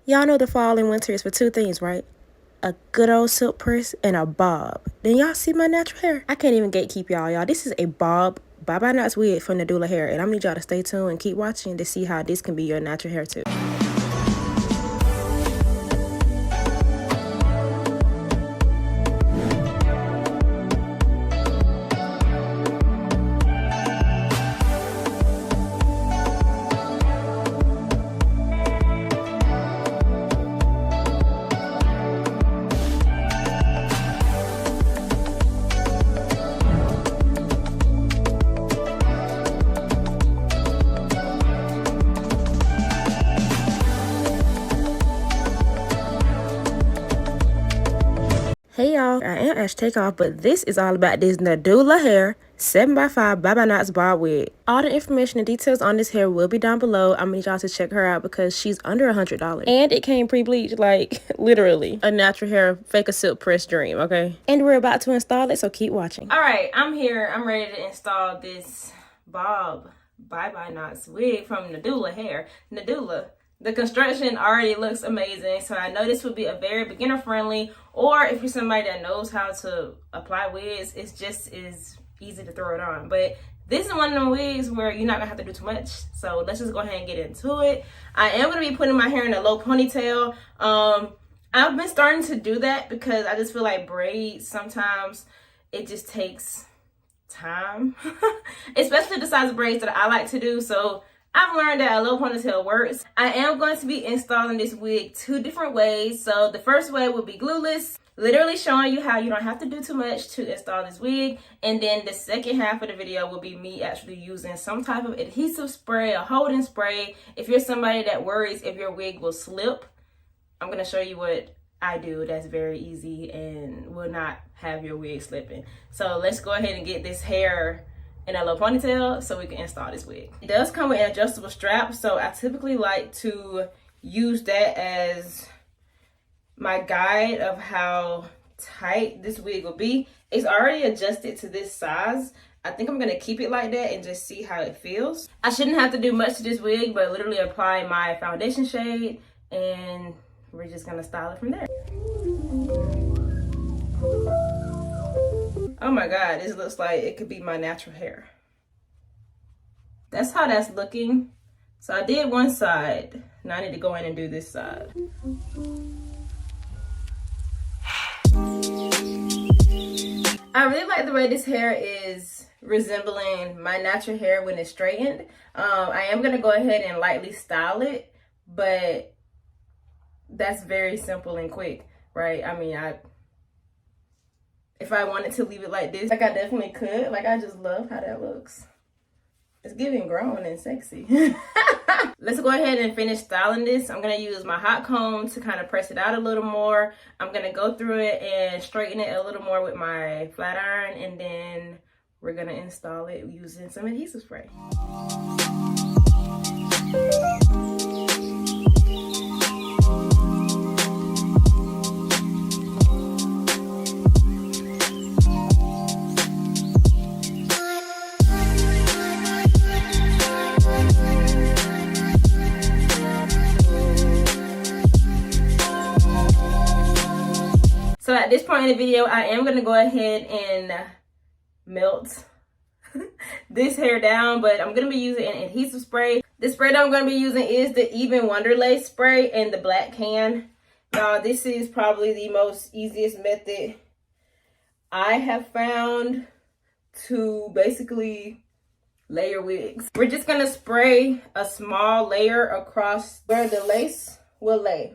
Y'all know the fall and winter is for two things, right? A good old silk press and a bob. Then y'all see my natural hair? I can't even gatekeep y'all. This is a bob Bye Knots wig from Nadula Hair, and I need y'all to stay tuned and keep watching to see how this can be your natural hair too. Hey y'all, I am Ash Takeoff, but this is all about this Nadula Hair 7x5 Bye Knots bob wig. All the information and details on this hair will be down below. I'm gonna need y'all to check her out because she's under $100. And it came pre-bleached, like literally a natural hair fake a silk press dream, okay? And we're about to install it, so keep watching. All right, I'm here. I'm ready to install this bob Bye Knots wig from Nadula Hair. Nadula. The construction already looks amazing, so I know this would be a very beginner friendly, or if you're somebody that knows how to apply wigs, it's just as easy to throw it on. But this is one of them wigs where you're not gonna have to do too much, so let's just go ahead and get into it. I am gonna be putting my hair in a low ponytail. I've been starting to do that because I just feel like braids, sometimes it just takes time, especially the size of braids that I like to do. So I've learned that a low ponytail works. I am going to be installing this wig two different ways. So the first way will be glueless, literally showing you how you don't have to do too much to install this wig. And then the second half of the video will be me actually using some type of adhesive spray, a holding spray. If you're somebody that worries if your wig will slip, I'm going to show you what I do that's very easy and will not have your wig slipping. So let's go ahead and get this hair in a low ponytail so we can install this wig. It does come with an adjustable strap, so I typically like to use that as my guide of how tight this wig will be. It's already adjusted to this size. I think I'm gonna keep it like that and just see how it feels. I shouldn't have to do much to this wig, but literally apply my foundation shade and we're just gonna style it from there. Oh my God, this looks like it could be my natural hair. That's how that's looking. So I did one side. Now I need to go in and do this side. I really like the way this hair is resembling my natural hair when it's straightened. I am gonna go ahead and lightly style it, but that's very simple and quick, right? I mean, if I wanted to leave it like this, like I definitely could. Like, I just love how that looks. It's giving grown and sexy. Let's go ahead and finish styling this. I'm gonna use my hot comb to kind of press it out a little more. I'm gonna go through it and straighten it a little more with my flat iron, and then we're gonna install it using some adhesive spray. So at this point in the video, I am going to go ahead and melt this hair down, but I'm going to be using an adhesive spray. The spray that I'm going to be using is the Even Wonderlace spray in the black can. Now, this is probably the most easiest method I have found to basically layer wigs. We're just going to spray a small layer across where the lace will lay.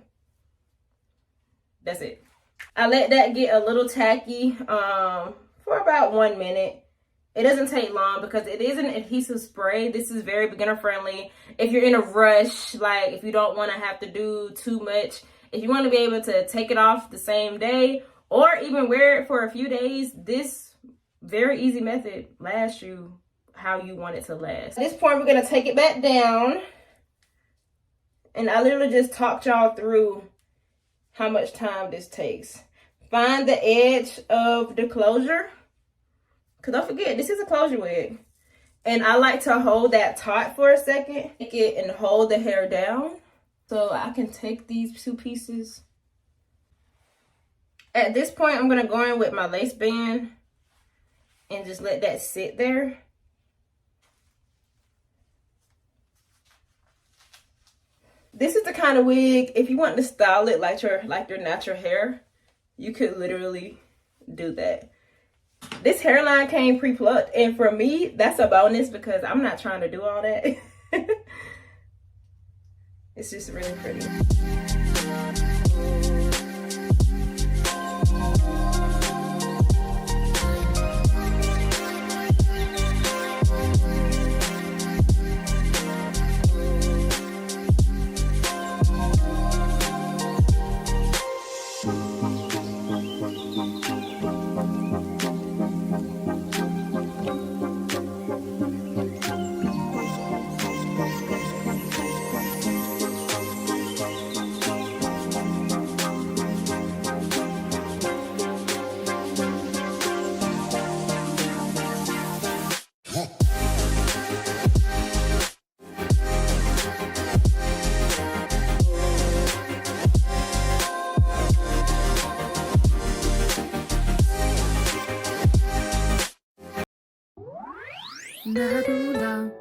That's it. I let that get a little tacky for about 1 minute. It doesn't take long because it is an adhesive spray. This is very beginner friendly. If you're in a rush, like if you don't want to have to do too much, if you want to be able to take it off the same day or even wear it for a few days, this very easy method lasts you how you want it to last. At this point, we're going to take it back down. And I literally just talked y'all through how much time this takes. Find the edge of the closure. Because don't forget, this is a closure wig. And I like to hold that taut for a second. Take it and hold the hair down. So I can take these 2 pieces. At this point, I'm gonna go in with my lace band and just let that sit there. This is the kind of wig, if you want to style it like your natural hair, you could literally do that. This hairline came pre-plucked, and for me, that's a bonus because I'm not trying to do all that. It's just really pretty. Nadula